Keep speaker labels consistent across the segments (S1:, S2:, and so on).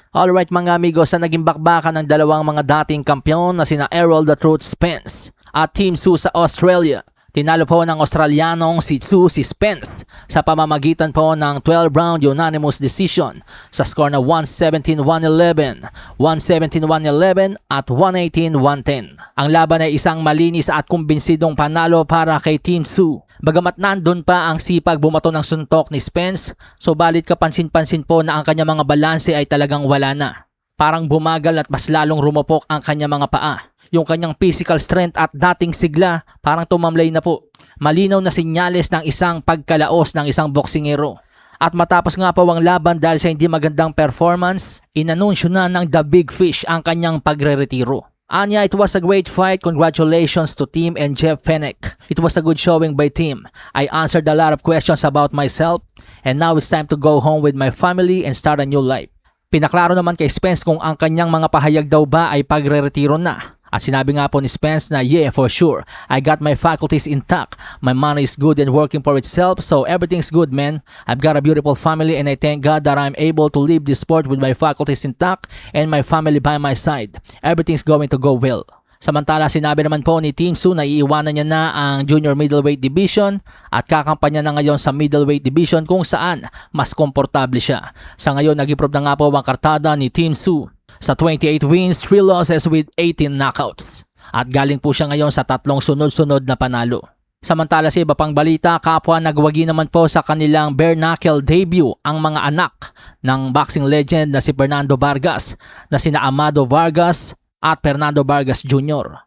S1: Alright mga amigos, sa naging bakbakan ng dalawang mga dating kampiyon na sina Errol The Truth Spence at Tim Tszyu sa Australia. Tinalo po ng Australianong si Tszyu si Spence sa pamamagitan po ng 12-round unanimous decision sa score na 117-111, 117-111 at 118-110. Ang laban ay isang malinis at kumbinsidong panalo para kay Tim Tszyu. Bagamat nandun pa ang sipag bumato ng suntok ni Spence, subalit kapansin-pansin po na ang kanya mga balanse ay talagang wala na. Parang bumagal at mas lalong rumupok ang kanya mga paa. Yung kanyang physical strength at dating sigla parang tumamlay na po. Malinaw na senyales ng isang pagkalaos ng isang boksingero. At matapos nga po ang laban dahil sa hindi magandang performance, inanunsyo na ng The Big Fish ang kanyang pagre-retiro. Anya, it was a great fight. Congratulations to Tim and Jeff Fenech. It was a good showing by Tim. I answered a lot of questions about myself and now it's time to go home with my family and start a new life. Pinaklaro naman kay Spence kung ang kanyang mga pahayag daw ba ay pagre-retiro na. At sinabi nga po ni Spence na yeah, for sure, I got my faculties intact. My money is good and working for itself, so everything's good, man. I've got a beautiful family and I thank God that I'm able to leave this sport with my faculties intact and my family by my side. Everything's going to go well. Samantala, sinabi naman po ni Tim Tszyu na iiwanan niya na ang junior middleweight division at kakampanya na ngayon sa middleweight division kung saan mas komportable siya. Sa ngayon, nag-improve na nga po ang kartada ni Tim Tszyu sa 28 wins, 3 losses with 18 knockouts. At galing po siya ngayon sa 3 sunod-sunod na panalo. Samantala sa iba pang balita, kapwa nagwagi naman po sa kanilang bare knuckle debut ang mga anak ng boxing legend na si Fernando Vargas na sina Amado Vargas at Fernando Vargas Jr.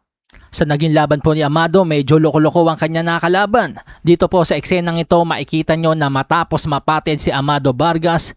S1: Sa naging laban po ni Amado, medyo loko-loko ang kanya nakalaban. Dito po sa eksenang ito, makikita nyo na matapos mapatid si Amado Vargas,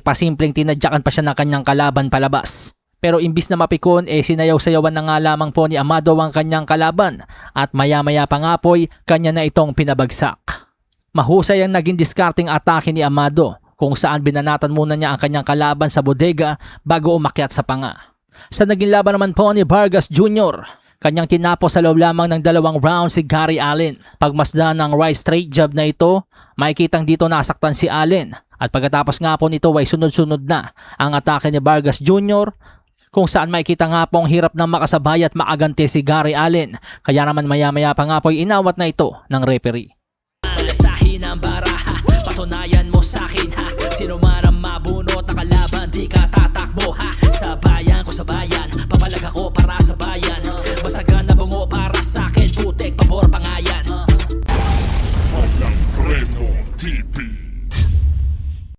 S1: pasimpleng tinadyakan pa siya ng kanyang kalaban palabas. Pero imbis na mapikon, sinayaw-sayawan na nga lamang po ni Amado ang kanyang kalaban at maya-maya pa nga po'y kanya na itong pinabagsak. Mahusay ang naging discarding atake ni Amado kung saan binanatan muna niya ang kanyang kalaban sa bodega bago umakyat sa panga. Sa naging laban naman po ni Vargas Jr., kanyang tinapos sa loob lamang ng 2 round si Gary Allen. Pagmasdan ng right straight jab na ito, makikitang dito nasaktan si Allen. At pagkatapos nga po nito ay sunod-sunod na ang atake ni Vargas Jr. kung saan makikita nga po ang hirap na makasabay at makagante si Gary Allen. Kaya naman maya-maya pa nga po inawat na ito ng referee. Malasahin ang baraha, patunayan mo sa akin ha, sino man